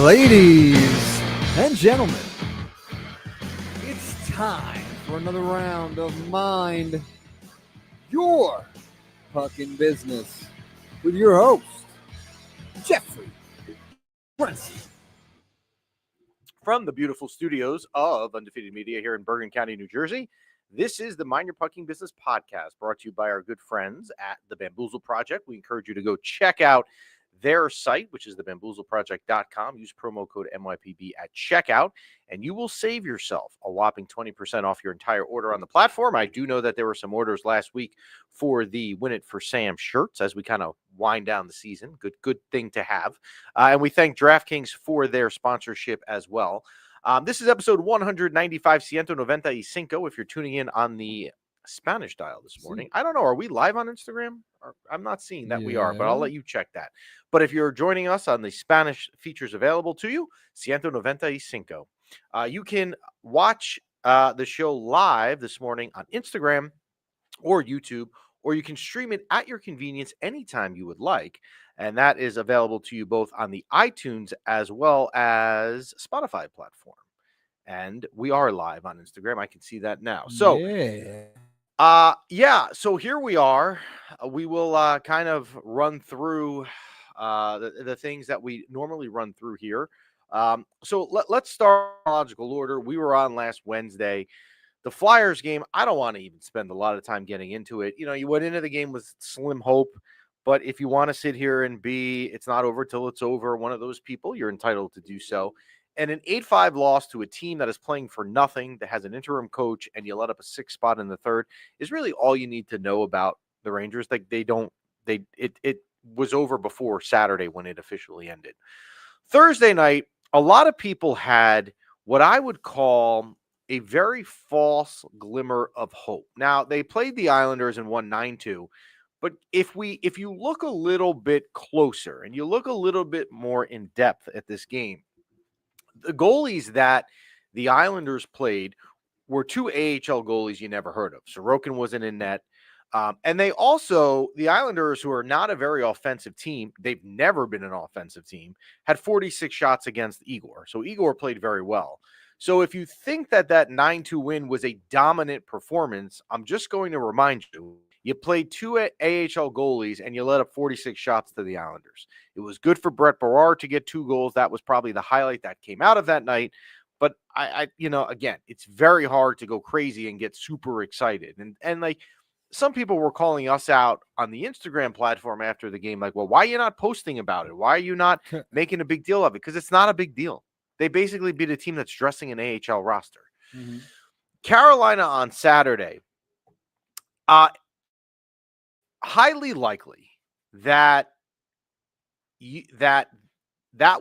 Ladies and gentlemen, it's time for another round of Mind Your Fucking Business with your host, Jeffrey Prince. From the beautiful studios of Undefeated Media here in Bergen County, New Jersey, this is the Mind Your Fucking Business podcast brought to you by our good friends at the Bamboozle Project. We encourage you to go check out their site, which is thebamboozleproject.com. Use promo code MYPB at checkout, and you will save yourself a whopping 20% off your entire order on the platform. I do know that there were some orders last week for the Win It for Sam shirts as we kind of wind down the season. Good thing to have. And we thank DraftKings for their sponsorship as well. This is episode 195, Ciento Noventa y Cinco. If you're tuning in on the Spanish dial this morning, I don't know. Are we live on Instagram? I'm not seeing that we are, but I'll let you check that. But if you're joining us on the Spanish features available to you, Ciento Noventa y Cinco. You can watch the show live this morning on Instagram or YouTube, or you can stream it at your convenience anytime you would like. And that is available to you both on the iTunes as well as Spotify platform. And we are live on Instagram. I can see that now. So, so here we are. We will kind of run through the things that we normally run through here. So let's start in chronological order. We were on last Wednesday. The Flyers game, I don't want to even spend a lot of time getting into it. You know, you went into the game with slim hope, but if you want to sit here and be, it's not over till it's over, one of those people, you're entitled to do so. And an 8-5 loss to a team that is playing for nothing, that has an interim coach, and you let up a 6th spot in the third is really all you need to know about the Rangers. Like it was over before Saturday when it officially ended. Thursday night, a lot of people had what I would call a very false glimmer of hope. Now, they played the Islanders and won 9-2. But if you look a little bit closer and you look a little bit more in depth at this game, the goalies that the Islanders played were 2 AHL goalies you never heard of. Sorokin wasn't in net. And they also, the Islanders, who are not a very offensive team, they've never been an offensive team, had 46 shots against Igor. So Igor played very well. So if you think that 9-2 win was a dominant performance, I'm just going to remind you, you played 2 AHL goalies and you let up 46 shots to the Islanders. It was good for Brett Berard to get 2 goals. That was probably the highlight that came out of that night. But again, it's very hard to go crazy and get super excited. And like some people were calling us out on the Instagram platform after the game, like, well, why are you not posting about it? Why are you not making a big deal of it? Because it's not a big deal. They basically beat a team that's dressing an AHL roster. Mm-hmm. Carolina on Saturday, highly likely that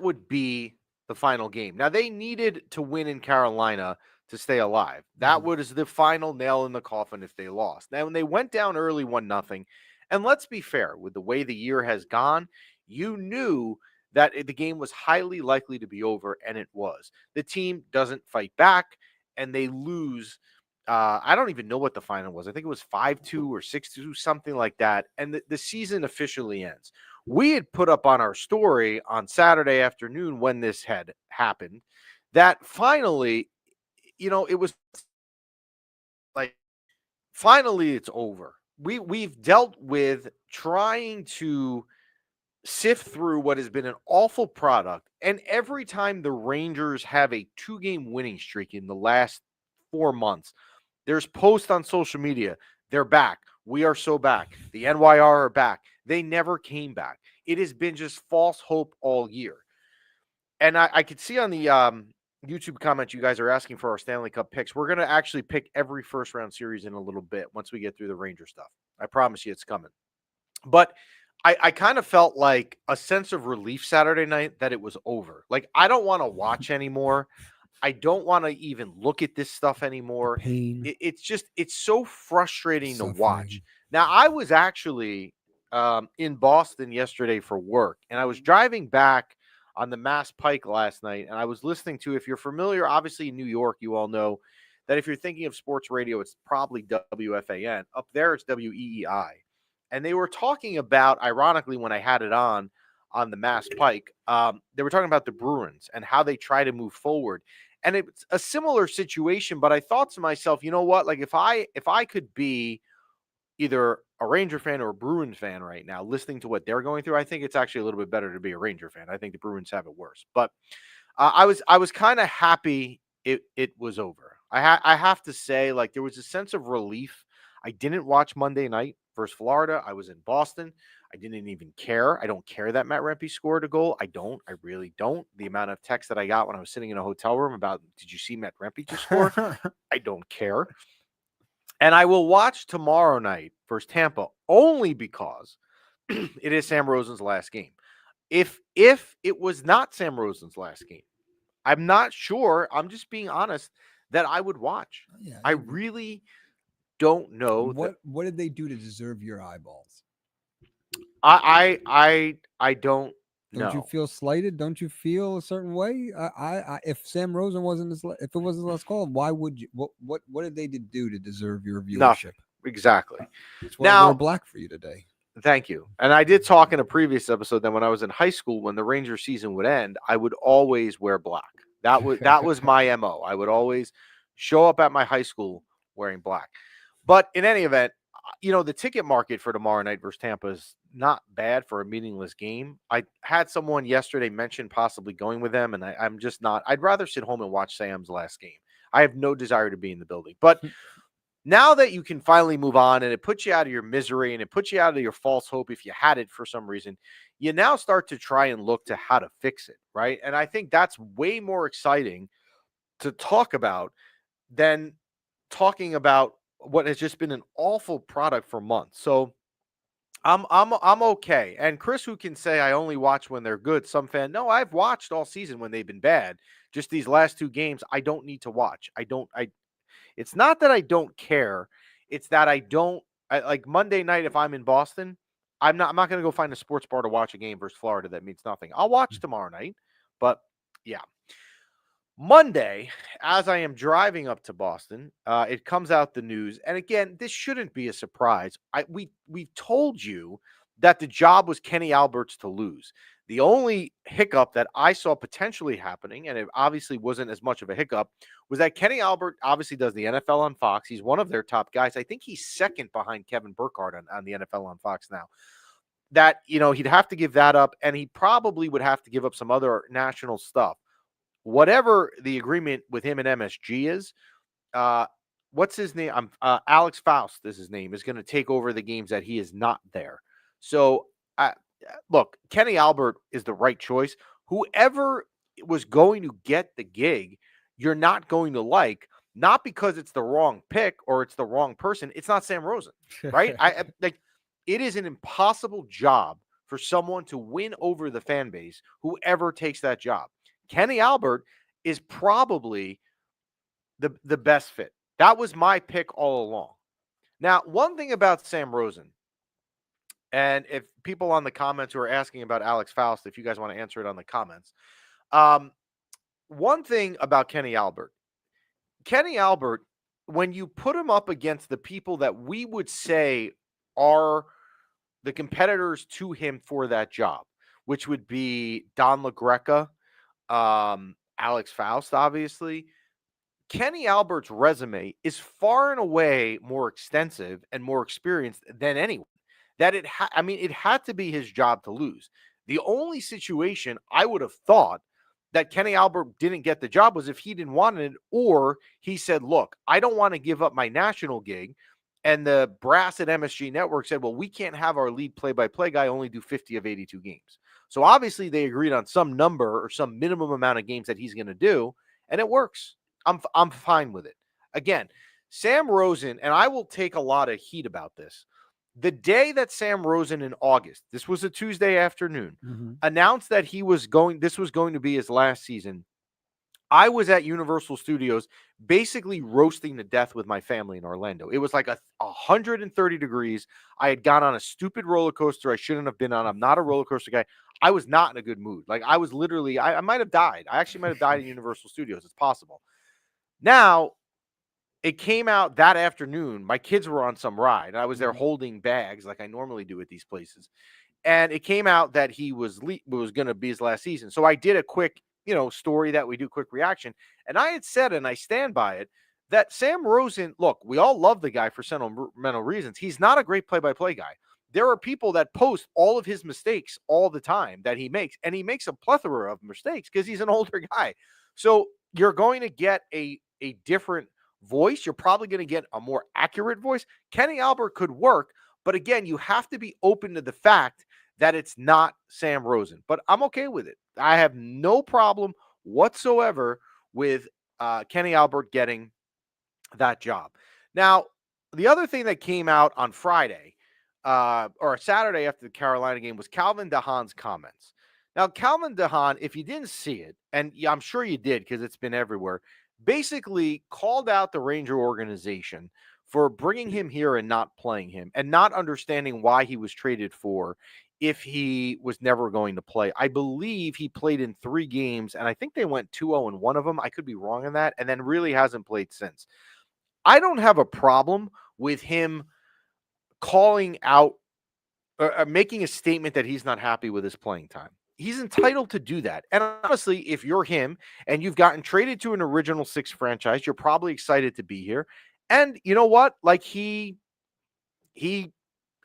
would be the final game. Now, they needed to win in Carolina to stay alive. That was the final nail in the coffin if they lost. Now, when they went down early 1-0, and let's be fair, with the way the year has gone, you knew that the game was highly likely to be over, and it was. The team doesn't fight back, and they lose. I don't even know what the final was. I think it was 5-2 or 6-2, something like that, and the season officially ends. We had put up on our story on Saturday afternoon when this had happened that finally, it was like, finally it's over. We've dealt with trying to sift through what has been an awful product. And every time the Rangers have a 2-game winning streak in the last 4 months, there's posts on social media. They're back. We are so back. The NYR are back. They never came back. It has been just false hope all year. And I could see on the YouTube comments, you guys are asking for our Stanley Cup picks. We're going to actually pick every first round series in a little bit once we get through the Ranger stuff. I promise you it's coming. But I kind of felt like a sense of relief Saturday night that it was over. Like, I don't want to watch anymore. I don't want to even look at this stuff anymore. It's so frustrating to watch. Now, I was actually in Boston yesterday for work, and I was driving back on the Mass Pike last night, and I was listening to, if you're familiar, obviously in New York, you all know that if you're thinking of sports radio, it's probably WFAN. Up there, it's WEEI. And they were talking about, ironically, when I had it on on the Mass Pike. They were talking about the Bruins and how they try to move forward. And it's a similar situation, but I thought to myself, you know what? Like if I could be either a Ranger fan or a Bruins fan right now, listening to what they're going through, I think it's actually a little bit better to be a Ranger fan. I think the Bruins have it worse. But I was kind of happy it was over. I have to say, like there was a sense of relief. I didn't watch Monday night versus Florida. I was in Boston. I didn't even care. I don't care that Matt Rempe scored a goal. I don't. I really don't. The amount of text that I got when I was sitting in a hotel room about, did you see Matt Rempe just score? I don't care. And I will watch tomorrow night versus Tampa only because it is Sam Rosen's last game. If it was not Sam Rosen's last game, I'm not sure. I'm just being honest that I would watch. Yeah. I really don't know that. What did they do to deserve your eyeballs? I don't Don't you know. feel slighted? Don't you feel a certain way? If Sam Rosen wasn't if it wasn't his last call, why would you? What did they do to deserve your Nothing. viewership? Exactly. That's why I wore Now, black for you today. thank you. And I did talk in a previous episode that when I was in high school, when the Ranger season would end, I would always wear black. That was my MO. I would always show up at my high school wearing black. But in any event, the ticket market for tomorrow night versus Tampa is not bad for a meaningless game. I had someone yesterday mention possibly going with them, and I'm just not. I'd rather sit home and watch Sam's last game. I have no desire to be in the building. But now that you can finally move on and it puts you out of your misery and it puts you out of your false hope if you had it for some reason, you now start to try and look to how to fix it, right? And I think that's way more exciting to talk about than talking about what has just been an awful product for months. So I'm okay. And Chris, who can say I only watch when they're good, some fan, no, I've watched all season when they've been bad. Just these last two games, I don't need to watch. I It's not that I don't care. It's that I don't like Monday night if I'm in Boston, I'm not going to go find a sports bar to watch a game versus Florida that means nothing. I'll watch tomorrow night, but yeah. Monday, as I am driving up to Boston, it comes out the news, and again, this shouldn't be a surprise. We told you that the job was Kenny Albert's to lose. The only hiccup that I saw potentially happening, and it obviously wasn't as much of a hiccup, was that Kenny Albert obviously does the NFL on Fox. He's one of their top guys. I think he's second behind Kevin Burkhardt on the NFL on Fox now. That he'd have to give that up, and he probably would have to give up some other national stuff. Whatever the agreement with him and MSG is, uh, what's his name? Alex Faust is his name, is going to take over the games that he is not there. So, look, Kenny Albert is the right choice. Whoever was going to get the gig, you're not going to like, not because it's the wrong pick or it's the wrong person. It's not Sam Rosen, right? Like it is an impossible job for someone to win over the fan base, whoever takes that job. Kenny Albert is probably the best fit. That was my pick all along. Now, one thing about Sam Rosen, and if people on the comments who are asking about Alex Faust, if you guys want to answer it on the comments, um, one thing about Kenny Albert, when you put him up against the people that we would say are the competitors to him for that job, which would be Don LaGreca, Alex Faust, obviously. Kenny Albert's resume is far and away more extensive and more experienced than anyone. It had to be his job to lose. The only situation I would have thought that Kenny Albert didn't get the job was if he didn't want it, or he said, "Look, I don't want to give up my national gig." And the brass at MSG Network said, "Well, we can't have our lead play-by-play guy only do 50 of 82 games." So obviously they agreed on some number or some minimum amount of games that he's going to do, and it works. I'm fine with it. Again, Sam Rosen, and I will take a lot of heat about this. The day that Sam Rosen in August, this was a Tuesday afternoon, announced that this was going to be his last season, I was at Universal Studios basically roasting to death with my family in Orlando. It was like 130 degrees. I had gone on a stupid roller coaster I shouldn't have been on. I'm not a roller coaster guy. I was not in a good mood. Like I was literally, I might have died. I actually might have died at Universal Studios. It's possible. Now, it came out that afternoon. My kids were on some ride. I was there holding bags like I normally do at these places. and it came out that he was going to be his last season. So I did a quick, story that we do, quick reaction, and I had said, and I stand by it, that Sam Rosen, look, we all love the guy for sentimental reasons. He's not a great play-by-play guy. There are people that post all of his mistakes all the time that he makes, and he makes a plethora of mistakes because he's an older guy. So you're going to get a different voice. You're probably going to get a more accurate voice. Kenny Albert could work, but again, you have to be open to the fact that it's not Sam Rosen. But I'm okay with it. I have no problem whatsoever with Kenny Albert getting that job. Now, the other thing that came out on Friday or Saturday after the Carolina game was Calvin DeHaan's comments. Now, Calvin DeHaan, if you didn't see it, and I'm sure you did because it's been everywhere, basically called out the Ranger organization for bringing him here and not playing him and not understanding why he was traded for if he was never going to play. I believe he played in 3 games, and I think they went 2-0 in one of them. I could be wrong on that, and then really hasn't played since. I don't have a problem with him calling out or making a statement that he's not happy with his playing time. He's entitled to do that. And honestly, if you're him and you've gotten traded to an original 6 franchise, you're probably excited to be here. And you know what? Like he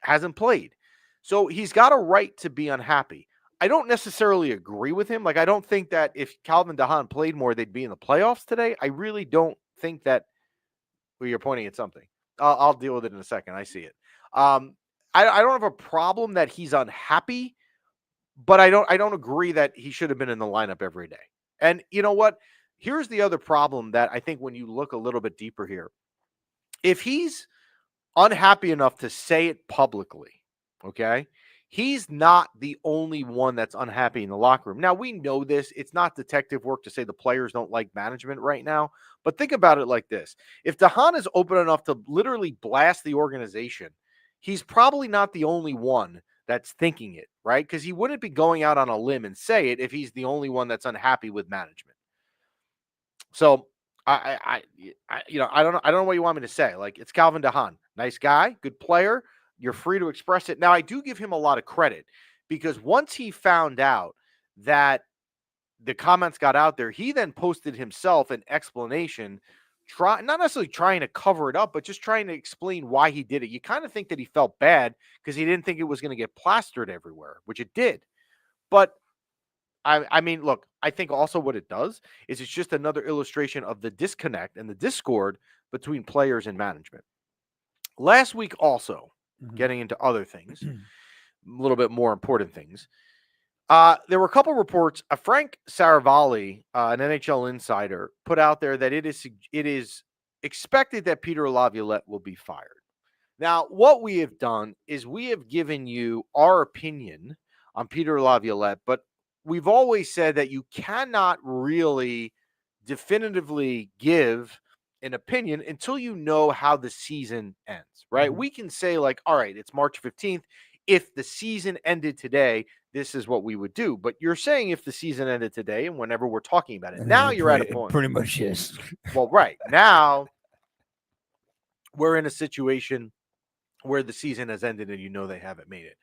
hasn't played. So he's got a right to be unhappy. I don't necessarily agree with him. Like I don't think that if Calvin DeHaan played more, they'd be in the playoffs today. I really don't think that. Well, you're pointing at something. I'll deal with it in a second. I see it. I don't have a problem that he's unhappy, but I don't agree that he should have been in the lineup every day. And you know what? Here's the other problem that I think when you look a little bit deeper here. If he's unhappy enough to say it publicly, okay? He's not the only one that's unhappy in the locker room. Now, we know this. It's not detective work to say the players don't like management right now. But think about it like this. If DeHaan is open enough to literally blast the organization, he's probably not the only one that's thinking it, right? Because he wouldn't be going out on a limb and say it if he's the only one that's unhappy with management. So I don't know what you want me to say. Like, it's Calvin DeHaan, nice guy, good player. You're free to express it. Now, I do give him a lot of credit because once he found out that the comments got out there, he then posted himself an explanation, not necessarily trying to cover it up, but just trying to explain why he did it. You kind of think that he felt bad because he didn't think it was going to get plastered everywhere, which it did. But I mean, look, I think also what it does is it's just another illustration of the disconnect and the discord between players and management. Last week also, getting into other things, a little bit more important things, there were a couple reports. Frank Saravalli, an NHL insider, put out there that it is expected that Peter Laviolette will be fired. Now, what we have done is we have given you our opinion on Peter Laviolette, but we've always said that you cannot really definitively give an opinion until you know how the season ends, right? We can say like, all right, it's March 15th. If the season ended today, this is what we would do. But you're saying if the season ended today and whenever we're talking about it, now you're at a point. Pretty much, yes. Well, right. Now we're in a situation where the season has ended and you know they haven't made it.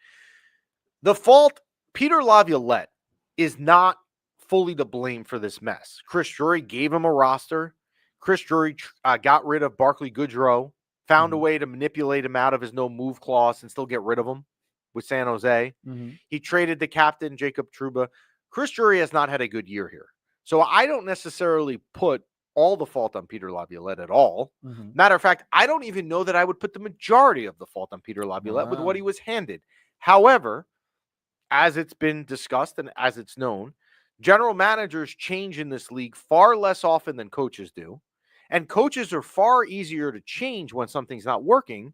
The fault, Peter Laviolette is not fully to blame for this mess. Chris Drury gave him a roster. Chris Drury got rid of Barclay Goodrow, found a way to manipulate him out of his no-move clause and still get rid of him with San Jose. He traded the captain, Jacob Trouba. Chris Drury has not had a good year here. So I don't necessarily put all the fault on Peter Laviolette at all. Matter of fact, I don't even know that I would put the majority of the fault on Peter Laviolette with what he was handed. However, as it's been discussed and as it's known, general managers change in this league far less often than coaches do. And coaches are far easier to change when something's not working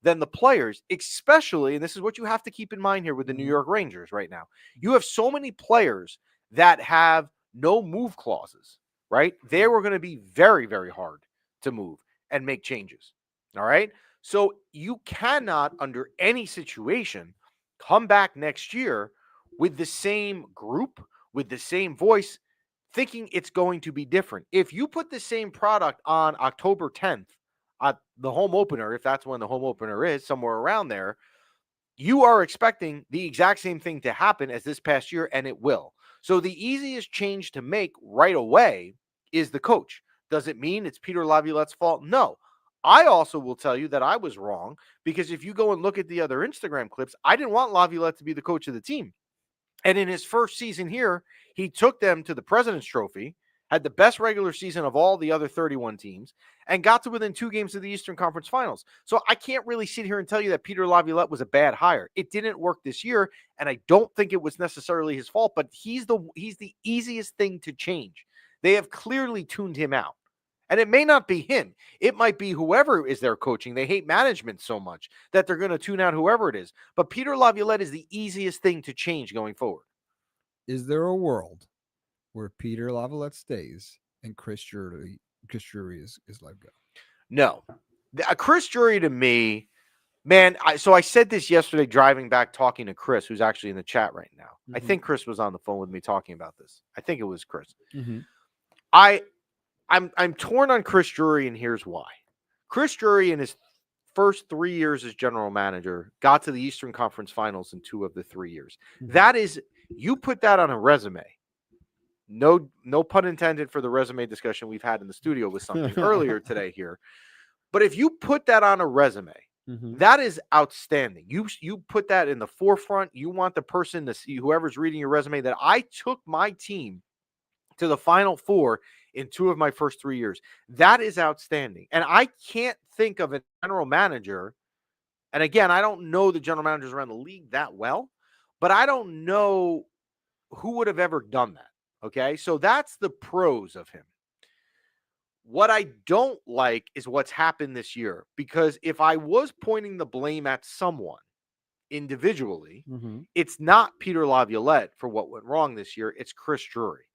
than the players, especially, and this is what you have to keep in mind here with the New York Rangers right now. You have so many players that have no move clauses, right? They were going to be very, very hard to move and make changes, all right? So you cannot, under any situation, come back next year with the same group, with the same voice, thinking it's going to be different. If you put the same product on October 10th, the home opener, if that's when the home opener is, somewhere around there, you are expecting the exact same thing to happen as this past year, and it will. So the easiest change to make right away is the coach. Does it mean it's Peter Laviolette's fault? No. I also will tell you that I was wrong, because if you go and look at the other Instagram clips, I didn't want Laviolette to be the coach of the team. And in his first season here, he took them to the President's Trophy, had the best regular season of all the other 31 teams, and got to within 2 games of the Eastern Conference Finals. So I can't really sit here and tell you that Peter Laviolette was a bad hire. It didn't work this year, and I don't think it was necessarily his fault, but he's the easiest thing to change. They have clearly tuned him out. And it may not be him. It might be whoever is there coaching. They hate management so much that they're going to tune out whoever it is. But Peter Laviolette is the easiest thing to change going forward. Is there a world where Peter Laviolette stays and Chris Drury is let go? No. Chris Drury, to me, man, so I said this yesterday driving back talking to Chris, who's actually in the chat right now. I think Chris was on the phone with me talking about this. I think it was Chris. I'm torn on Chris Drury, and here's why. Chris Drury, in his first 3 years as general manager, got to the Eastern Conference Finals in 2 of the 3 years. That is, you put that on a resume. No pun intended for the resume discussion we've had in the studio with something earlier today here. But if you put that on a resume, that is outstanding. You put that in the forefront. You want the person to see, whoever's reading your resume, that I took my team to the Final Four in 2 of my first 3 years. That is outstanding. And I can't think of a general manager. And again, I don't know the general managers around the league that well, but I don't know who would have ever done that. Okay. So that's the pros of him. What I don't like is what's happened this year, because if I was pointing the blame at someone individually, it's not Peter Laviolette for what went wrong this year. It's Chris Drury.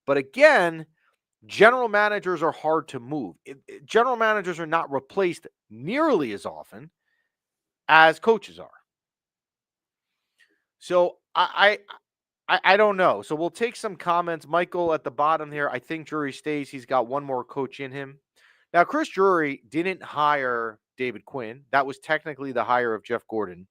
But again, general managers are hard to move. General managers are not replaced nearly as often as coaches are. So I don't know. So we'll take some comments. Michael at the bottom here, I think Drury stays. He's got one more coach in him. Now, Chris Drury didn't hire David Quinn. That was technically the hire of Jeff Gordon.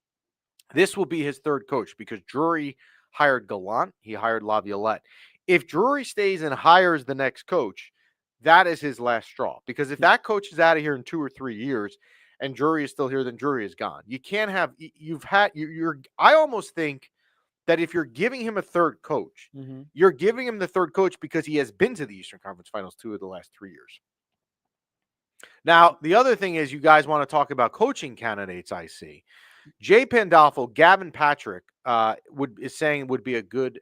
This will be his third coach, because Drury hired Gallant. He hired Laviolette. If Drury stays and hires the next coach, that is his last straw. Because if that coach is out of here in 2 or 3 years and Drury is still here, then Drury is gone. You can't have, I almost think that if you're giving him a third coach, you're giving him the third coach because he has been to the Eastern Conference Finals 2 of the last 3 years. Now, the other thing is, you guys want to talk about coaching candidates. I see Jay Pandolfo, Gavin Patrick is saying would be a good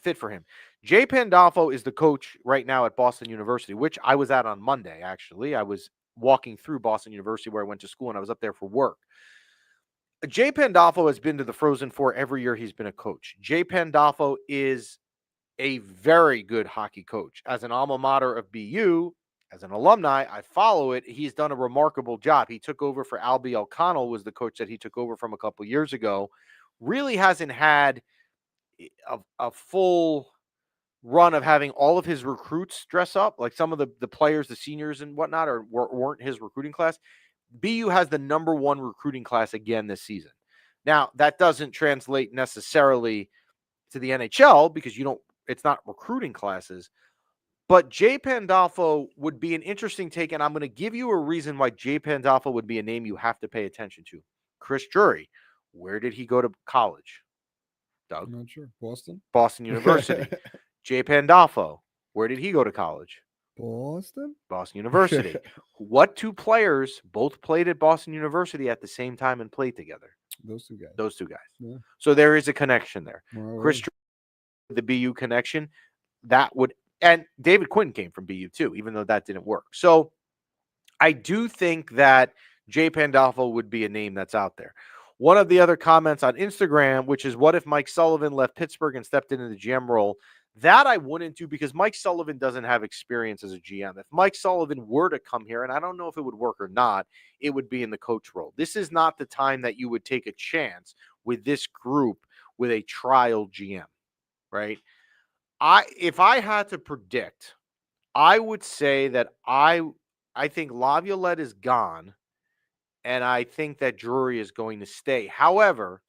fit for him. Jay Pandolfo is the coach right now at Boston University, which I was at on Monday. Actually, I was walking through Boston University, where I went to school, and I was up there for work. Jay Pandolfo has been to the Frozen Four every year he's been a coach. Jay Pandolfo is a very good hockey coach. As an alma mater of BU, as an alumni, I follow it. He's done a remarkable job. He took over for Albie O'Connell, was the coach that he took over from a couple years ago. Really hasn't had a full run of having all of his recruits dress up. Like some of the players, the seniors and whatnot, weren't his recruiting class. BU has the number 1 recruiting class again this season. Now, that doesn't translate necessarily to the NHL, because it's not recruiting classes. But Jay Pandolfo would be an interesting take, and I'm going to give you a reason why Jay Pandolfo would be a name you have to pay attention to. Chris Drury, where did he go to college? Doug? I'm not sure. Boston? Boston University. Jay Pandolfo, where did he go to college? Boston University. What 2 players both played at Boston University at the same time and played together? Those 2 guys. Yeah. So there is a connection there. Well, Chris, the BU connection, and David Quinn came from BU too, even though that didn't work. So I do think that Jay Pandolfo would be a name that's out there. One of the other comments on Instagram, which is, what if Mike Sullivan left Pittsburgh and stepped into the GM role? That I wouldn't do, because Mike Sullivan doesn't have experience as a GM. If Mike Sullivan were to come here, and I don't know if it would work or not, it would be in the coach role. This is not the time that you would take a chance with this group with a trial GM, right? If I had to predict, I would say that I think Laviolette is gone, and I think that Drury is going to stay. However,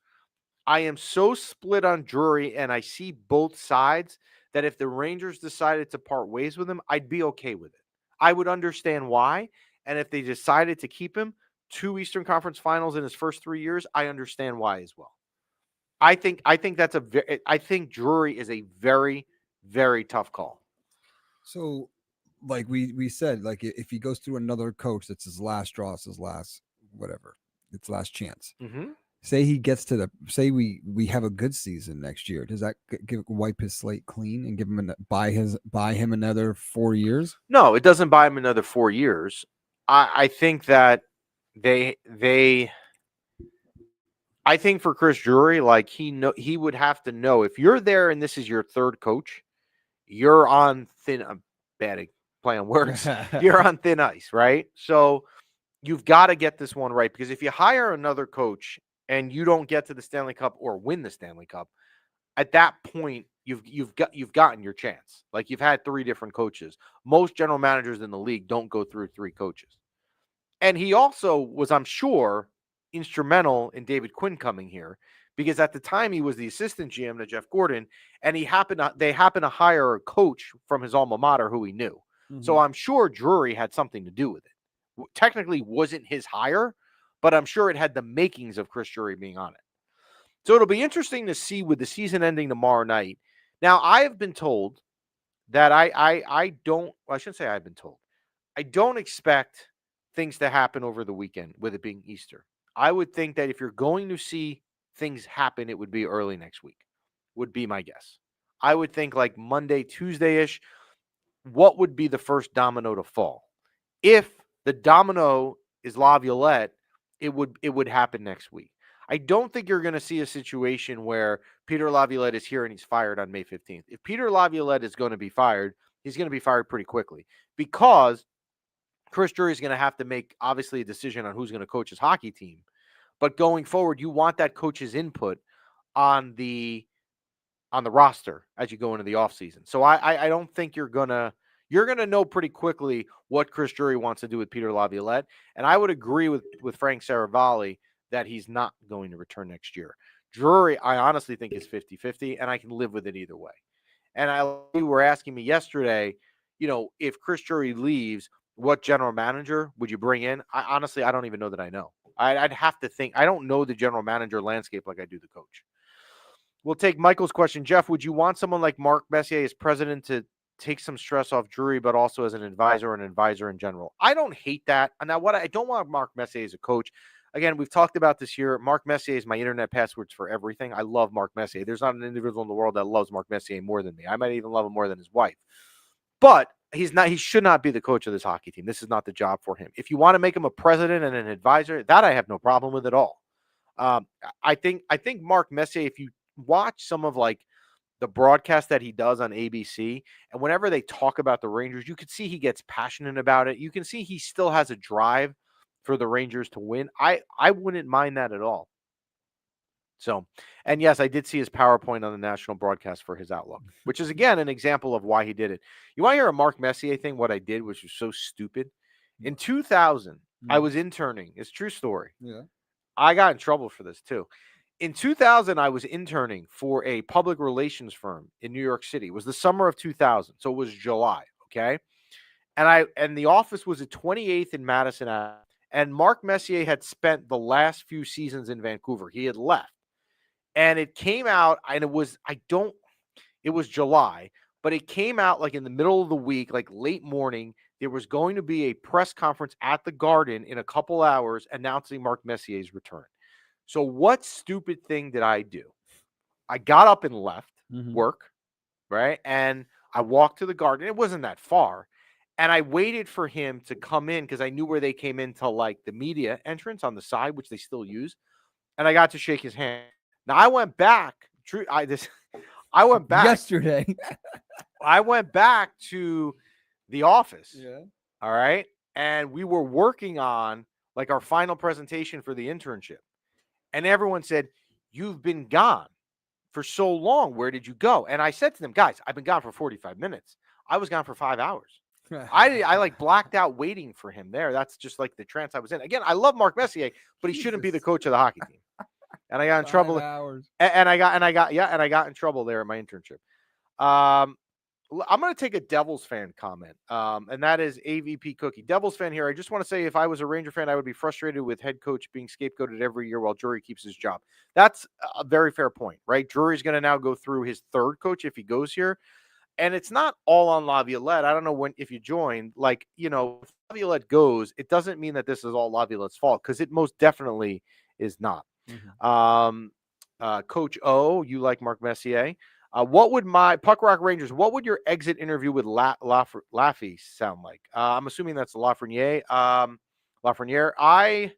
I am so split on Drury, and I see both sides that if the Rangers decided to part ways with him, I'd be okay with it. I would understand why. And if they decided to keep him, 2 Eastern Conference Finals in his first 3 years, I understand why as well. I think that's I think Drury is a very, very tough call. So, like we said, like if he goes through another coach, that's his last straw, it's his last whatever, it's last chance. Hmm. Say he gets to the say we have a good season next year. Does that give wipe his slate clean and give him buy him another 4 years? No, it doesn't buy him another 4 years. I think that they I think for Chris Drury, like he would have to know if you're there and this is your third coach, you're on thin. I'm bad at playing words. You're on thin ice, right? So you've got to get this one right because if you hire another coach and you don't get to the Stanley Cup or win the Stanley Cup, at that point you've gotten your chance. Like you've had 3 different coaches. Most general managers in the league don't go through 3 coaches. And he also was, I'm sure, instrumental in David Quinn coming here because at the time he was the assistant GM to Jeff Gordon, and they happened to hire a coach from his alma mater who he knew. So I'm sure Drury had something to do with it. Technically, wasn't his hire, but I'm sure it had the makings of Chris Drury being on it. So it'll be interesting to see with the season ending tomorrow night. Now, I have been told that I don't. Well, I shouldn't say I've been told. I don't expect things to happen over the weekend with it being Easter. I would think that if you're going to see things happen, it would be early next week, would be my guess. I would think like Monday, Tuesday ish. What would be the first domino to fall? If the domino is Laviolette, it would happen next week. I don't think you're going to see a situation where Peter Laviolette is here and he's fired on May 15th. If Peter Laviolette is going to be fired, he's going to be fired pretty quickly because Chris Drury is going to have to make obviously a decision on who's going to coach his hockey team. But going forward, you want that coach's input on the roster as you go into the offseason. So I don't think you're gonna know pretty quickly what Chris Drury wants to do with Peter Laviolette. And I would agree with Frank Saravalli that he's not going to return next year. Drury, I honestly think is 50-50, and I can live with it either way. And you were asking me yesterday, if Chris Drury leaves, what general manager would you bring in? I don't even know that I know. I'd have to think. I don't know the general manager landscape like I do the coach. We'll take Michael's question. Jeff, would you want someone like Mark Messier as president to take some stress off Drury, but also as an advisor and advisor in general? I don't hate that. Now, what I don't want Mark Messier as a coach. Again, we've talked about this here. Mark Messier is my internet passwords for everything. I love Mark Messier. There's not an individual in the world that loves Mark Messier more than me. I might even love him more than his wife. But he's not. He should not be the coach of this hockey team. This is not the job for him. If you want to make him a president and an advisor, that I have no problem with at all. I think Mark Messier, if you watch some of like the broadcast that he does on ABC, and whenever they talk about the Rangers, you can see he gets passionate about it. You can see he still has a drive for the Rangers to win. I wouldn't mind that at all. So, and yes, I did see his PowerPoint on the national broadcast for his outlook, which is again an example of why he did it. You want to hear a Mark Messier thing? What I did, which was so stupid. In 2000, I was interning. It's a true story. Yeah. I got in trouble for this too. In 2000, I was interning for a public relations firm in New York City. It was the summer of 2000, so it was July. Okay, and the office was at 28th in Madison Avenue. And Mark Messier had spent the last few seasons in Vancouver. He had left, and it came out, and it was July, but it came out like in the middle of the week, like late morning. There was going to be a press conference at the Garden in a couple hours announcing Mark Messier's return. So what stupid thing did I do? I got up and left work, right? And I walked to the Garden. It wasn't that far. And I waited for him to come in because I knew where they came into like the media entrance on the side, which they still use. And I got to shake his hand. Now I went back. I went back yesterday. I went back to the office. Yeah. All right. And we were working on like our final presentation for the internship. And everyone said, "You've been gone for so long. Where did you go?" And I said to them, "Guys, I've been gone for 45 minutes. I was gone for 5 hours." I like blacked out waiting for him there. That's just like the trance I was in. Again, I love Mark Messier, but he shouldn't be the Jesus. coach of the hockey team. And I got in 5 trouble. hours. And I got in trouble there at my internship. Um, I'm going to take a Devils fan comment, and that is AVP Cookie. Devils fan here. I just want to say if I was a Ranger fan, I would be frustrated with head coach being scapegoated every year while Drury keeps his job. That's a very fair point, right? Drury's going to now go through his third coach if he goes here. And it's not all on Laviolette. I don't know if you joined, like, if Laviolette goes, it doesn't mean that this is all Laviolette's fault because it most definitely is not. Mm-hmm. Coach O, you like Mark Messier. What would my Puck Rock Rangers? What would your exit interview with Laffy sound like? I'm assuming that's Lafreniere. Lafreniere. I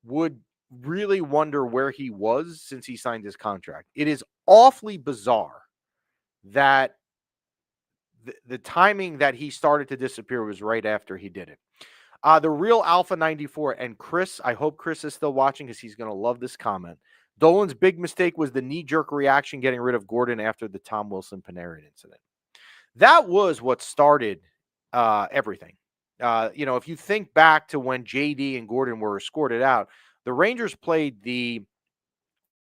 would really wonder where he was since he signed his contract. It is awfully bizarre that the timing that he started to disappear was right after he did it. The real Alpha 94 and Chris, I hope Chris is still watching because he's going to love this comment. Dolan's big mistake was the knee-jerk reaction getting rid of Gordon after the Tom Wilson Panarin incident. That was what started everything. If you think back to when JD and Gordon were escorted out, the Rangers played the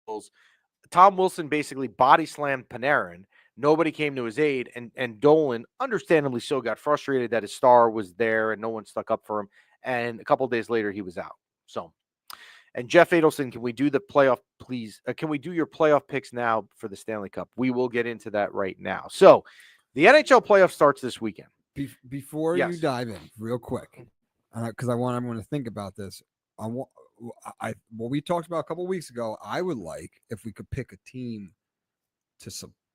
Bulls. Tom Wilson basically body slammed Panarin. Nobody came to his aid, and Dolan, understandably so, got frustrated that his star was there and no one stuck up for him. And a couple of days later, he was out. So, and Jeff Adelson, can we do the playoff, please? Can we do your playoff picks now for the Stanley Cup? We will get into that right now. So, the NHL playoff starts this weekend. Before you Yes. dive in, real quick, because I want everyone to think about this. What we talked about a couple of weeks ago. I would like if we could pick a team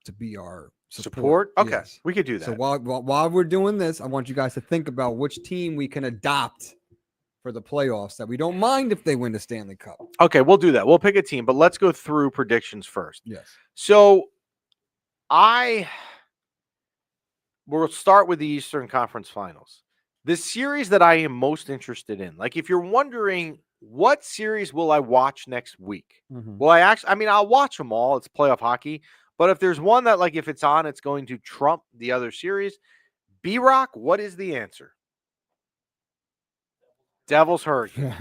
to be our support. Okay, Yes. we could do that. So while we're doing this, I want you guys to think about which team we can adopt for the playoffs that we don't mind if they win the Stanley Cup. Okay, we'll do that. We'll pick a team, but let's go through predictions first. Yes. So we'll start with the Eastern Conference Finals. The series that I am most interested in, like if you're wondering what series will I watch next week? Mm-hmm. Well, I'll watch them all. It's playoff hockey. But if there's one that, like, if it's on, it's going to trump the other series. B-Rock, what is the answer? Devils Hurricanes.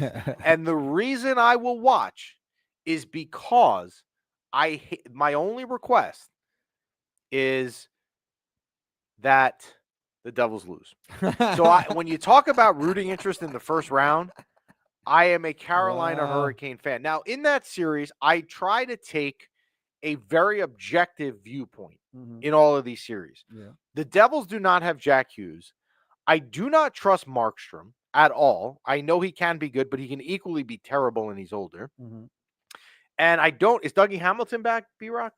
And the reason I will watch is because my only request is that the Devils lose. So when you talk about rooting interest in the first round, I am a Carolina Hurricane fan. Now, in that series, I try to take a very objective viewpoint in all of these series. Yeah. The Devils do not have Jack Hughes. I do not trust Markstrom at all. I know he can be good, but he can equally be terrible when he's older. Mm-hmm. And is Dougie Hamilton back, B-Rock?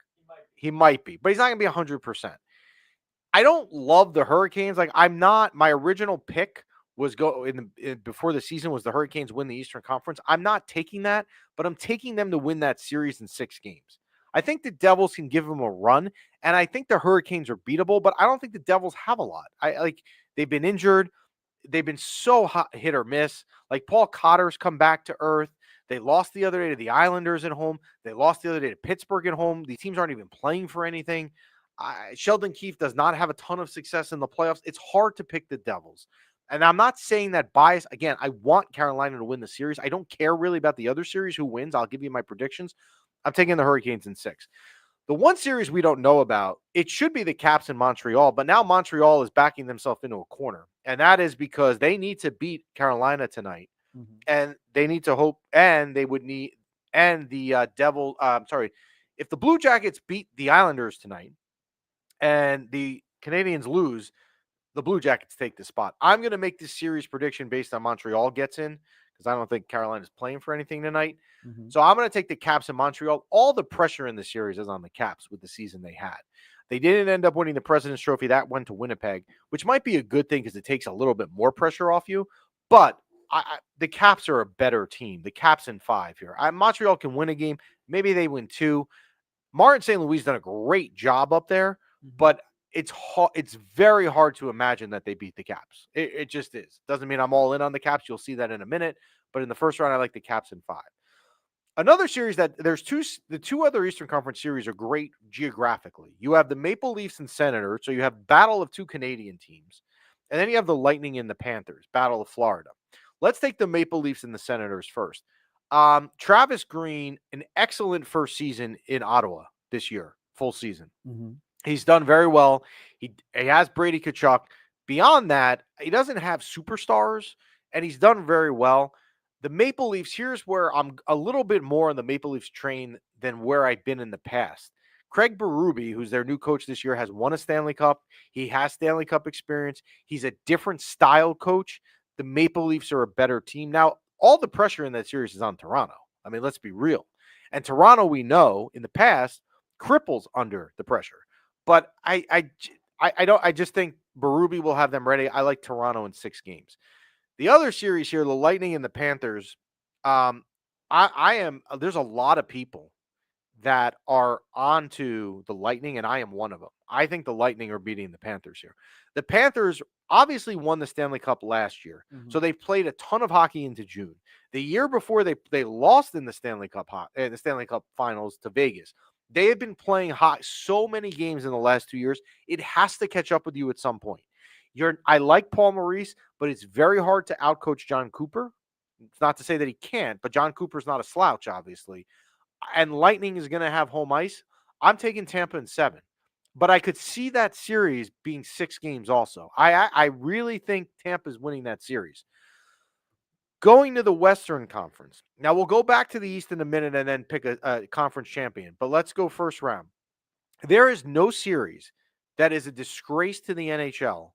He might be, but he's not going to be 100%. I don't love the Hurricanes. Like, my original pick was before the season was the Hurricanes win the Eastern Conference. I'm not taking that, but I'm taking them to win that series in 6 games. I think the Devils can give them a run, and I think the Hurricanes are beatable, but I don't think the Devils have a lot. They've been injured. They've been so hit or miss. Like, Paul Cotter's come back to earth. They lost the other day to the Islanders at home. They lost the other day to Pittsburgh at home. These teams aren't even playing for anything. Sheldon Keefe does not have a ton of success in the playoffs. It's hard to pick the Devils. And I'm not saying that bias. Again, I want Carolina to win the series. I don't care really about the other series, who wins. I'll give you my predictions. I'm taking the Hurricanes in 6. The one series we don't know about, it should be the Caps in Montreal, but now Montreal is backing themselves into a corner. And that is because they need to beat Carolina tonight. Mm-hmm. And they need to hope, and they would need, and the if the Blue Jackets beat the Islanders tonight and the Canadians lose, the Blue Jackets take the spot. I'm going to make this series prediction based on Montreal gets in, because I don't think Carolina's playing for anything tonight. Mm-hmm. So I'm going to take the Caps in Montreal. All the pressure in the series is on the Caps with the season they had. They didn't end up winning the President's Trophy. That went to Winnipeg, which might be a good thing because it takes a little bit more pressure off you. But the Caps are a better team. The Caps in 5 here. Montreal can win a game. Maybe they win 2. Martin St. Louis done a great job up there, but it's very hard to imagine that they beat the Caps. It just is. Doesn't mean I'm all in on the Caps. You'll see that in a minute. But in the first round, I like the Caps in 5. Another series that the 2 other Eastern Conference series are great geographically. You have the Maple Leafs and Senators, so you have battle of 2 Canadian teams. And then you have the Lightning and the Panthers, Battle of Florida. Let's take the Maple Leafs and the Senators first. Travis Green, an excellent first season in Ottawa this year, full season. Mm-hmm. He's done very well. He has Brady Tkachuk. Beyond that, he doesn't have superstars, and he's done very well. The Maple Leafs, here's where I'm a little bit more on the Maple Leafs train than where I've been in the past. Craig Berube, who's their new coach this year, has won a Stanley Cup. He has Stanley Cup experience. He's a different style coach. The Maple Leafs are a better team. Now, all the pressure in that series is on Toronto. I mean, let's be real. And Toronto, we know in the past, cripples under the pressure. But I just think Berube will have them ready. I like Toronto in 6 games. The other series here, the Lightning and the Panthers, there's a lot of people that are onto the Lightning, and I am one of them. I think the Lightning are beating the Panthers here. The Panthers obviously won the Stanley Cup last year, so they've played a ton of hockey into June. The year before they lost in the Stanley Cup Finals to Vegas. They have been playing hot so many games in the last 2 years. It has to catch up with you at some point. I like Paul Maurice, but it's very hard to outcoach John Cooper. It's not to say that he can't, but John Cooper's not a slouch, obviously. And Lightning is going to have home ice. I'm taking Tampa in 7. But I could see that series being 6 games also. I really think Tampa's winning that series. Going to the Western Conference. Now, we'll go back to the East in a minute and then pick a conference champion. But let's go first round. There is no series that is a disgrace to the NHL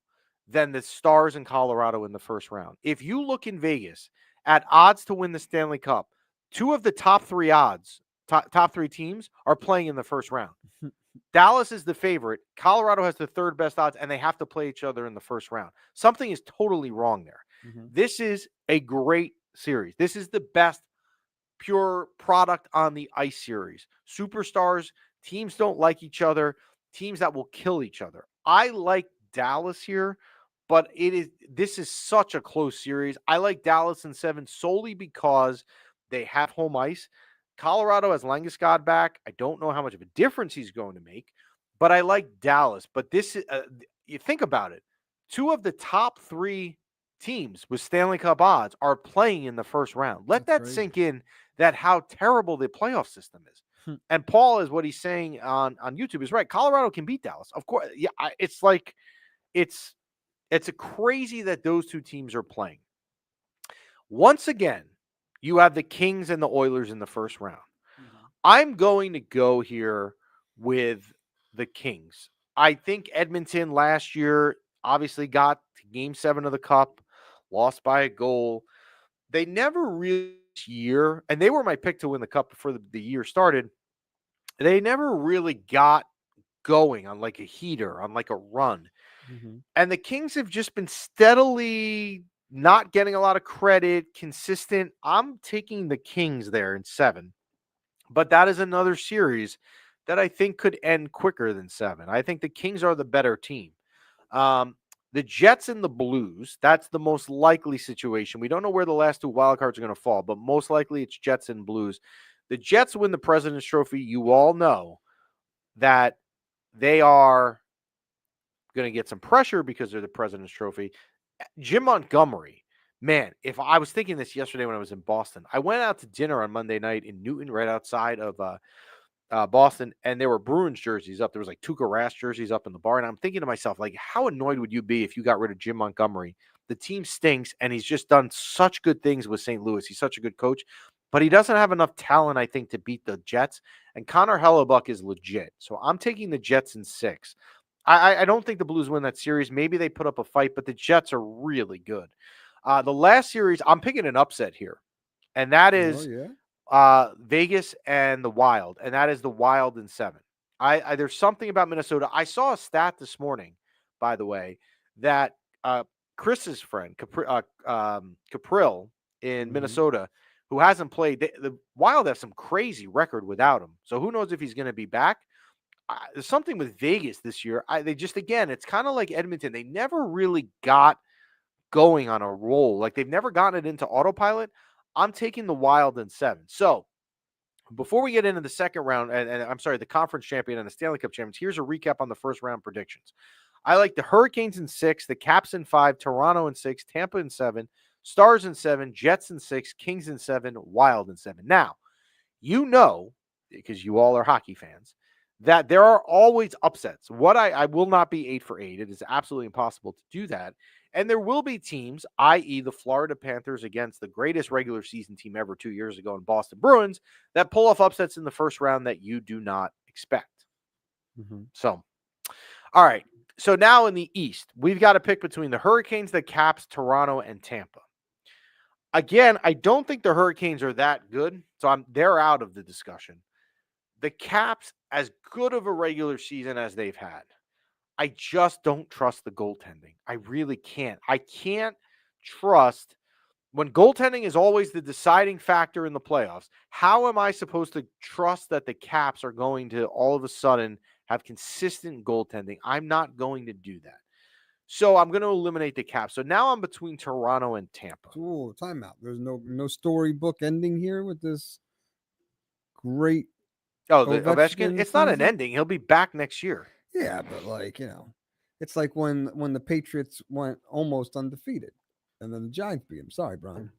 than the Stars in Colorado in the first round. If you look in Vegas at odds to win the Stanley Cup, 2 of the top 3 top 3 teams are playing in the first round. Dallas is the favorite. Colorado has the 3rd best odds, and they have to play each other in the first round. Something is totally wrong there. This is a great series. This is the best pure product on the ice series. Superstars, teams don't like each other, teams that will kill each other. I like Dallas here, but this is such a close series. I like Dallas in 7 solely because they have home ice. Colorado has Landeskog back. I don't know how much of a difference he's going to make, but I like Dallas. But this is, you think about it, 2 of the top 3 teams with Stanley Cup odds are playing in the first round. Let that sink in, that how terrible the playoff system is. And Paul is what he's saying on YouTube is right. Colorado can beat Dallas. Of course. Yeah. It's like, it's a crazy that those 2 teams are playing. Once again, you have the Kings and the Oilers in the first round. I'm going to go here with the Kings. I think Edmonton last year obviously got to Game 7 of the Cup, lost by a goal. They never really this year, and they were my pick to win the Cup before the year started. They never really got going on like a heater, on like a run. And the Kings have just been steadily not getting a lot of credit, consistent. I'm taking the Kings there in 7. But that is another series that I think could end quicker than 7. I think the Kings are the better team. The Jets and the Blues, that's the most likely situation. We don't know where the last 2 wild cards are going to fall, but most likely it's Jets and Blues. The Jets win the President's Trophy. You all know that they are going to get some pressure because they're the President's Trophy. Jim Montgomery, man, if I was thinking this yesterday when I was in Boston, I went out to dinner on Monday night in Newton, right outside of Boston, and there were Bruins jerseys up. There was like Tuukka Rask jerseys up in the bar, and I'm thinking to myself, like, how annoyed would you be if you got rid of Jim Montgomery? The team stinks, and he's just done such good things with St. Louis. He's such a good coach, but he doesn't have enough talent, I think, to beat the Jets, and Connor Hellebuck is legit. So I'm taking the Jets in 6. I don't think the Blues win that series. Maybe they put up a fight, but the Jets are really good. The last series, I'm picking an upset here, and that is Vegas and the Wild, and that is the Wild in 7. There's something about Minnesota. I saw a stat this morning, by the way, that Chris's friend, Caprill in Minnesota, who hasn't played, the Wild have some crazy record without him. So who knows if he's going to be back. There's something with Vegas this year. They just, again, it's kind of like Edmonton. They never really got going on a roll. Like they've never gotten it into autopilot. I'm taking the Wild in 7. So before we get into the second round, and I'm sorry, the conference champion and the Stanley Cup champions, here's a recap on the first round predictions. I like the Hurricanes in 6, the Caps in 5, Toronto in 6, Tampa in 7, Stars in 7, Jets in 6, Kings in 7, Wild in 7. Now, you know, because you all are hockey fans, that there are always upsets. I will not be 8 for 8. It is absolutely impossible to do that. And there will be teams, i.e., the Florida Panthers against the greatest regular season team ever 2 years ago in Boston Bruins, that pull off upsets in the first round that you do not expect. Mm-hmm. So, all right. So now in the East, we've got to pick between the Hurricanes, the Caps, Toronto, and Tampa. Again, I don't think the Hurricanes are that good, so they're out of the discussion. The Caps, as good of a regular season as they've had, I just don't trust the goaltending. I really can't. I can't trust when goaltending is always the deciding factor in the playoffs. How am I supposed to trust that the Caps are going to all of a sudden have consistent goaltending? I'm not going to do that. So I'm going to eliminate the Caps. So now I'm between Toronto and Tampa. Oh, timeout. There's no storybook ending here with this great. Oh, the Ovechkin. Ovechkin It's not an season? ending. He'll be back next year. Yeah, but like, it's like when the Patriots went almost undefeated, and then the Giants beat them. Sorry, Brian.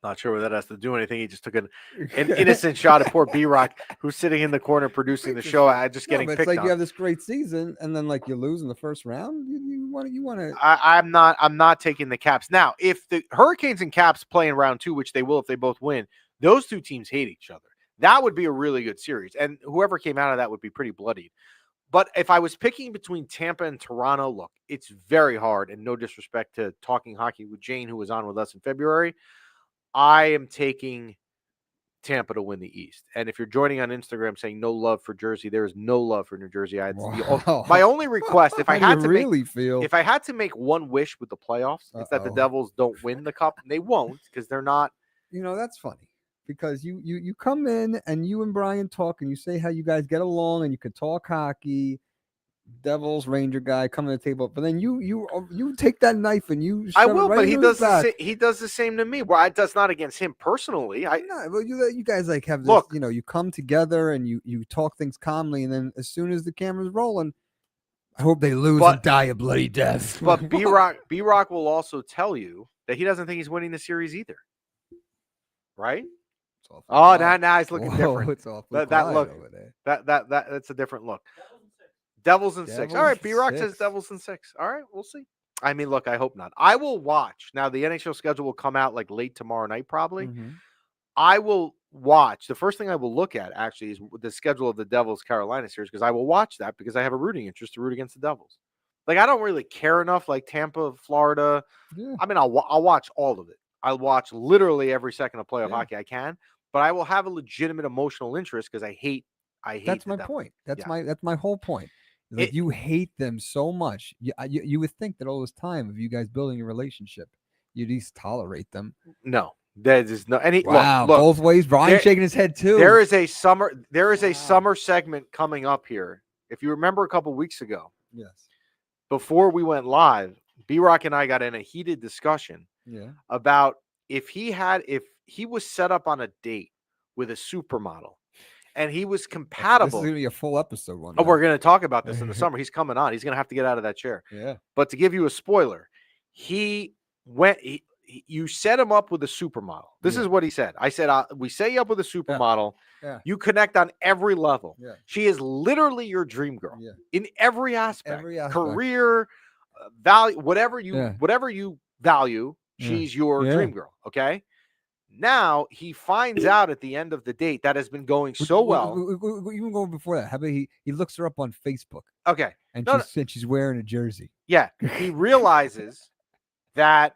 Not sure what that has to do anything. He just took an innocent shot at poor B-Rock, who's sitting in the corner producing the show. Just getting it's picked like on. you have this great season, and then like you lose in the first round. You want to. I'm not taking the Caps now. If the Hurricanes and Caps play in round 2, which they will if they both win, those two teams hate each other. That would be a really good series, and whoever came out of that would be pretty bloodied. But if I was picking between Tampa and Toronto, look, it's very hard, and no disrespect to Talking Hockey with Jane, who was on with us in February, I am taking Tampa to win the East. And if you're joining on Instagram saying no love for Jersey, there is no love for New Jersey. My only request, if I had to if I had to make one wish with the playoffs, it's that the Devils don't win the cup. And they won't, because they're not. That's funny. Because you come in and you and Brian talk and you say how you guys get along and you can talk hockey. Devils Ranger guy coming to the table, but then you take that knife and you. I will, right but he does the same to me. Well, that's not against him personally. Well, you guys like have this. Look, you come together and you talk things calmly, and then as soon as the camera's rolling, I hope they lose and die a bloody death. But B-Rock will also tell you that he doesn't think he's winning the series either. Right? Now he's looking different. It's awful. That look over there. That's a different look. Devils in 6. All right, B-Rock says Devils in 6. All right, we'll see. I mean, look, I hope not. I will watch. Now, the NHL schedule will come out like late tomorrow night, probably. Mm-hmm. I will watch. The first thing I will look at, actually, is the schedule of the Devils-Carolina series, because I will watch that because I have a rooting interest to root against the Devils. Like, I don't really care enough, like Tampa, Florida. Yeah. I mean, I'll watch all of it. I'll watch literally every second of playoff hockey I can, but I will have a legitimate emotional interest because I hate. That's my point. That's my whole point. Like you hate them so much. You would think that all this time of you guys building a relationship, you'd at least tolerate them. No, there is no any. Wow, look, both ways. Brian shaking his head too. There is a summer segment coming up here. If you remember a couple weeks ago, yes, before we went live, B-Rock and I got in a heated discussion. About if he was set up on a date with a supermodel and he was compatible. This is going to be a full episode one. Oh, we're going to talk about this in the summer. He's coming on. He's going to have to get out of that chair. Yeah. But to give you a spoiler, you set him up with a supermodel. This is what he said. I said, we set you up with a supermodel. Yeah. You connect on every level. Yeah. She is literally your dream girl in every aspect. Career, value, whatever you value. She's your dream girl, okay? Now, he finds out at the end of the date that has been going so well. Even going before that, how about he looks her up on Facebook? Okay. And she's wearing a jersey. Yeah. He realizes that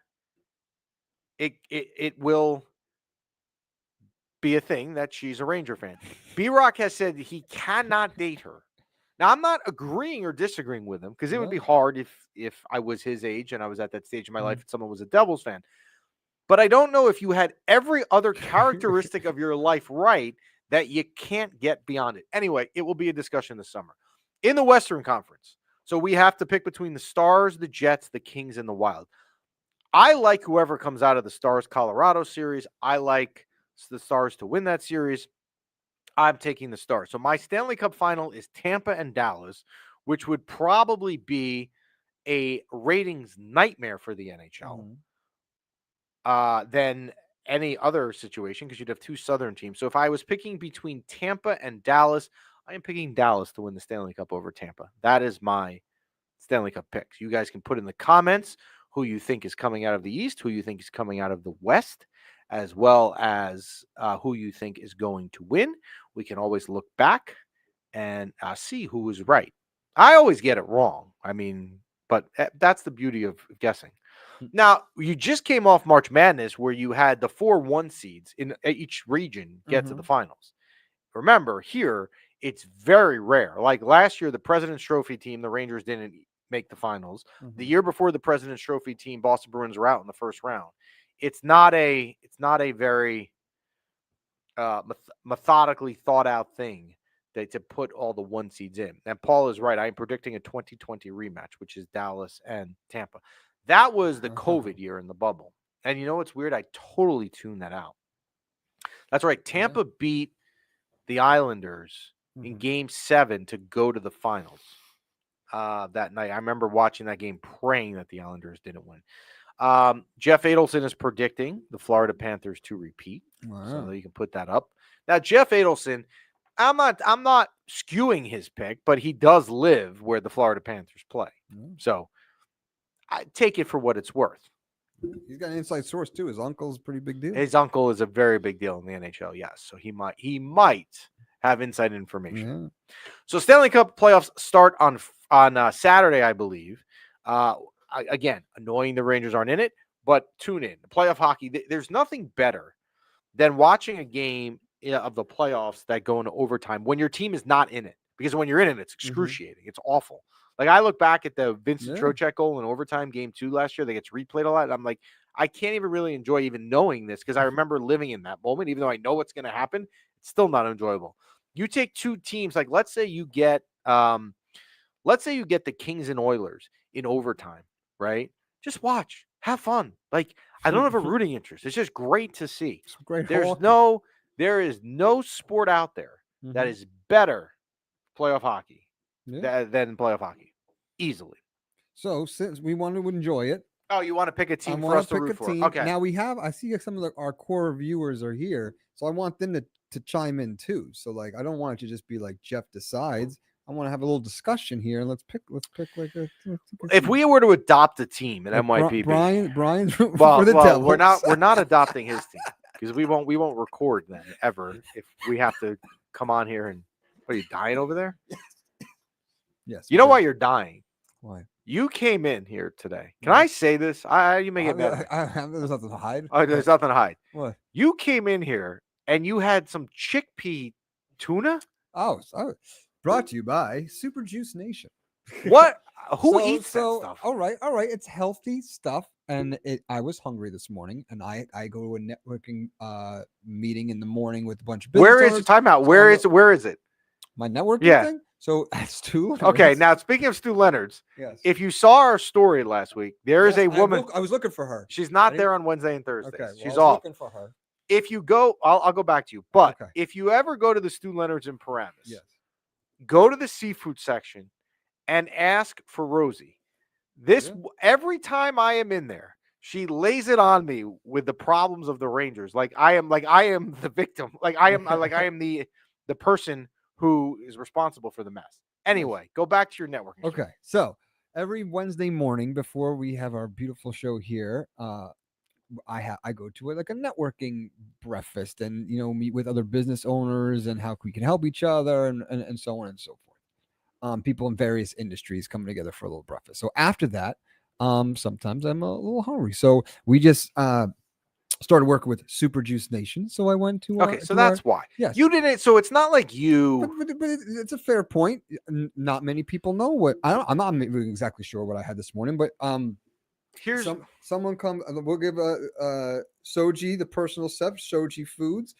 it will be a thing that she's a Ranger fan. B-Rock has said he cannot date her. Now, I'm not agreeing or disagreeing with him because it would be hard if I was his age and I was at that stage of my life and someone was a Devils fan. But I don't know if you had every other characteristic of your life right that you can't get beyond it. Anyway, it will be a discussion this summer. In the Western Conference, so we have to pick between the Stars, the Jets, the Kings, and the Wild. I like whoever comes out of the Stars-Colorado series. I like the Stars to win that series. I'm taking the Stars. So my Stanley Cup final is Tampa and Dallas, which would probably be a ratings nightmare for the NHL, than any other situation, because you'd have two Southern teams. So if I was picking between Tampa and Dallas, I am picking Dallas to win the Stanley Cup over Tampa. That is my Stanley Cup picks. You guys can put in the comments who you think is coming out of the East, who you think is coming out of the West, as well as who you think is going to win. We can always look back and see who was right. I always get it wrong. I mean, but that's the beauty of guessing. Now, you just came off March Madness, where you had the 4 1 seeds in each region get to the finals. Remember, here, it's very rare. Like last year, the President's Trophy team, the Rangers didn't make the finals. The year before, the President's Trophy team, Boston Bruins, were out in the first round. It's not a very methodically thought out thing to put all the 1 seeds in. And Paul is right. I'm predicting a 2020 rematch, which is Dallas and Tampa. That was the COVID year in the bubble. And you know what's weird? I totally tuned that out. That's right. Tampa beat the Islanders in Game 7 to go to the finals that night. I remember watching that game, praying that the Islanders didn't win. Jeff Adelson is predicting the Florida Panthers to repeat. Wow. So you can put that up. Now, Jeff Adelson, I'm not skewing his pick, but he does live where the Florida Panthers play. So I take it for what it's worth. He's got an inside source too. His uncle's a pretty big deal. His uncle is a very big deal in the NHL, yes. So he might have inside information. Yeah. So Stanley Cup playoffs start on Saturday, I believe. Again, annoying the Rangers aren't in it, but tune in. The playoff hockey, there's nothing better than watching a game of the playoffs that go into overtime when your team is not in it. Because when you're in it, it's excruciating. It's awful. Like, I look back at the Vincent Trocheck goal in overtime Game 2 last year that gets replayed a lot, and I'm like, I can't even really enjoy even knowing this, because I remember living in that moment. Even though I know what's going to happen, it's still not enjoyable. You take two teams, like let's say you get the Kings and Oilers in overtime, right? Just watch, have fun. Like, I don't have a rooting interest. It's just great to see. There is no sport out there that is better playoff hockey than playoff hockey. Easily. So since we want to enjoy it. Oh, you want to pick a team for us to root for? Okay. Now I see some of our core viewers are here, so I want them to chime in too. So like, I don't want it to just be like Jeff decides. I want to have a little discussion here, and let's pick like a. If we were to adopt a team at MYPB, Brian's for the Devils. We're not adopting his team, because we won't record then ever if we have to come on here and. Are you dying over there? Yes. You know why you're dying? Why? You came in here today. Can I say this? You may get mad. There's nothing to hide. Oh, there's nothing to hide. What? You came in here and you had some chickpea tuna. Oh, brought to you by Super Juice Nation. What? Who eats that stuff? All right. It's healthy stuff, and I was hungry this morning, and I go to a networking meeting in the morning with a bunch of business Where is owners. time out? Where is it? My networking thing? So that's Stu. Okay, now speaking of Stu Leonard's, if you saw our story last week, there is a woman. I was looking for her. She's not there on Wednesday and Thursdays. Okay, she's off. Looking for her. If you go, I'll go back to you. But if you ever go to the Stu Leonard's in Paramus, go to the seafood section and ask for Rosie. Every time I am in there, she lays it on me with the problems of the Rangers. Like I am the victim. I am the person who is responsible for the mess. Anyway, go back to your networking. Okay, so every Wednesday morning before we have our beautiful show here, I go to a networking breakfast and meet with other business owners and how we can help each other and so on and so forth. People in various industries coming together for a little breakfast. So after that, sometimes I'm a little hungry. So we just started working with Super Juice Nation, so I went to. That's why. Yes, you didn't. So it's not like you. But it's a fair point. Not many people know what I'm not exactly sure what I had this morning, but here's someone come. We'll give Soji, the personal chef, Soji Foods,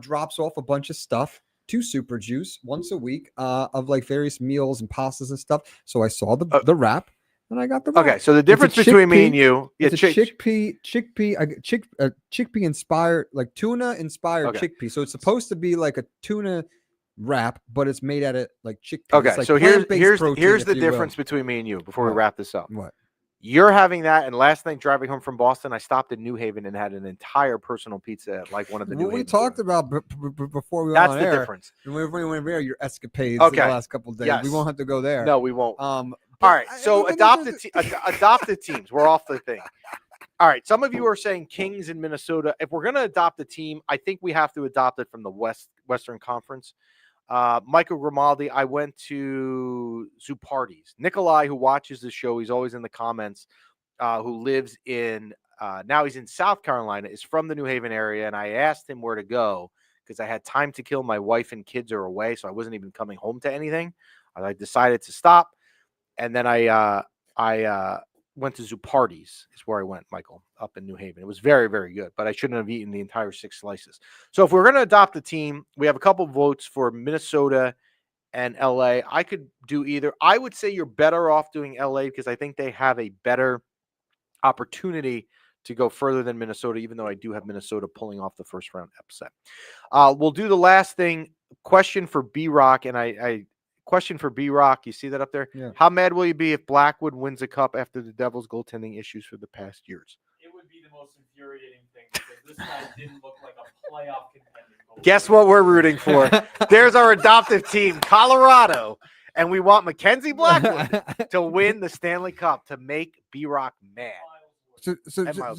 drops off a bunch of stuff to Super Juice once a week of like various meals and pastas and stuff. So I saw the wrap. And I got the wrap. Okay, so the difference between me and you, it's a chickpea inspired, like tuna inspired chickpea. So it's supposed to be like a tuna wrap, but it's made out of like chickpeas. Okay, It's like so here's plant-based protein, here's if the you will. difference between me and you before we What? wrap this up. What? You're having that, and last night driving home from Boston, I stopped in New Haven and had an entire personal pizza at like one of the New What we Haven talked joints. about before we went That's on the air, difference. and when we went there, your escapades Okay. the last couple of days. Yes. We won't have to go there. No, we won't. All All right, so adopted teams. We're off the thing. All right, some of you are saying Kings in Minnesota. If we're going to adopt a team, I think we have to adopt it from the Western Conference. Michael Grimaldi, I went to Zupardi's. Nikolai, who watches the show, he's always in the comments, who lives in, now he's in South Carolina, is from the New Haven area, and I asked him where to go because I had time to kill. My wife and kids are away, so I wasn't even coming home to anything. I decided to stop, and then I went to Zupardi's is where I went, Michael, up in New Haven. It was very, very good, but I shouldn't have eaten the entire 6 slices. So if we're going to adopt a team, we have a couple votes for Minnesota and LA. I could do either. I would say you're better off doing LA because I think they have a better opportunity to go further than Minnesota, even though I do have Minnesota pulling off the first round upset. We'll do the last thing. Question for B-Rock, and I question for B-Rock. You see that up there? Yeah. How mad will you be if Blackwood wins a cup after the Devils' goaltending issues for the past years? It would be the most infuriating thing because this guy didn't look like a playoff contender. Guess what we're rooting for? There's our adoptive team, Colorado, and we want Mackenzie Blackwood to win the Stanley Cup to make B-Rock mad. So And Miles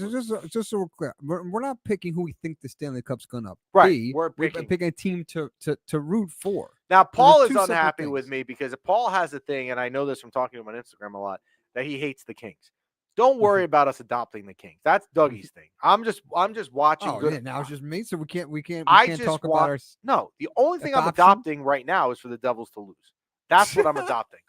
just so we're clear, we're not picking who we think the Stanley Cup's gonna Right, be. we're We're picking- picking a team to root for. Now, Paul there's is two separate unhappy with things. me because Paul has a thing, and I know this from talking to him on Instagram a lot, that he hates the Kings. Don't worry about us adopting the Kings. That's Dougie's thing. I'm just watching. Oh good. yeah, now it's just me, so we can't I can't just talk want, about our. No, the only thing I'm adoption? adopting right now is for the Devils to lose. That's what I'm adopting.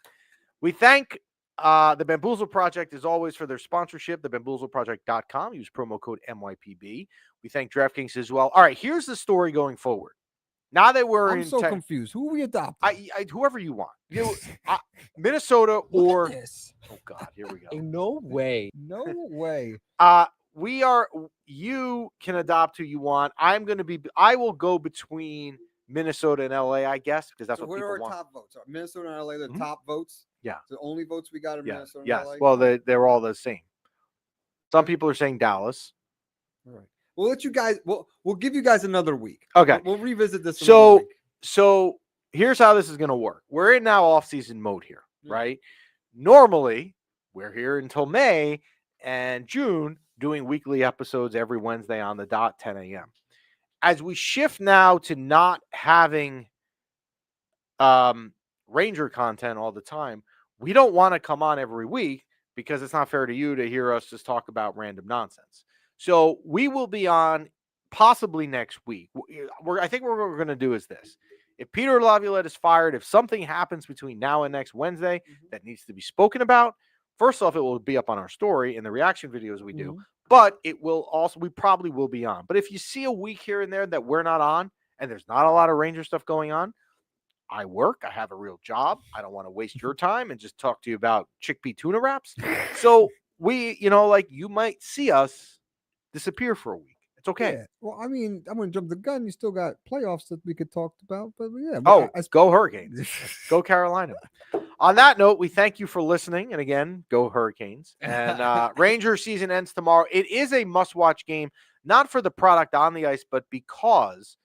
We thank the Bamboozle Project, as always, for their sponsorship, thebamboozleproject.com. Use promo code MYPB. We thank DraftKings as well. All right, here's the story going forward. Now that we're I'm in so confused. Who are we adopting? whoever you want. Minnesota or This. oh god, here we go. No way. No way. You can adopt who you want. I will go between Minnesota and LA, I guess, because that's So what what people are our want. top votes? Are Minnesota and LA the Mhm. top votes? Yeah. The only votes we got in Yeah. Minnesota and Yes. LA? Well, they're all the same. Some people are saying Dallas. All right. We'll let you guys. We'll give you guys another week. Okay. We'll revisit this. So- another week. So here's how this is going to work. We're in now off-season mode here, Yeah. right? Normally, we're here until May and June doing weekly episodes every Wednesday on the dot, 10 a.m. As we shift now to not having Ranger content all the time, we don't want to come on every week because it's not fair to you to hear us just talk about random nonsense. So we will be on possibly next week. I think what we're going to do is this. If Peter Laviolette is fired, if something happens between now and next Wednesday that needs to be spoken about, first off, it will be up on our story in the reaction videos we do, but it will also, we probably will be on. But if you see a week here and there that we're not on and there's not a lot of Ranger stuff going on, I work, I have a real job. I don't want to waste your time and just talk to you about chickpea tuna wraps. So you might see us disappear for a week. It's okay. Yeah. Well, I mean, I'm going to jump the gun. You still got playoffs that we could talk about, but yeah. Oh, go Hurricanes. Go Carolina. On that note, we thank you for listening. And again, go Hurricanes. And Ranger season ends tomorrow. It is a must-watch game, not for the product on the ice, but because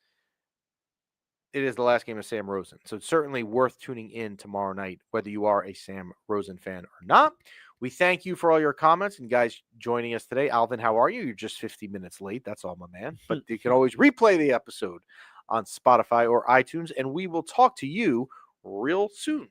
it is the last game of Sam Rosen. So it's certainly worth tuning in tomorrow night, whether you are a Sam Rosen fan or not. We thank you for all your comments and guys joining us today. Alvin, how are you? You're just 50 minutes late. That's all, my man. But you can always replay the episode on Spotify or iTunes, and we will talk to you real soon.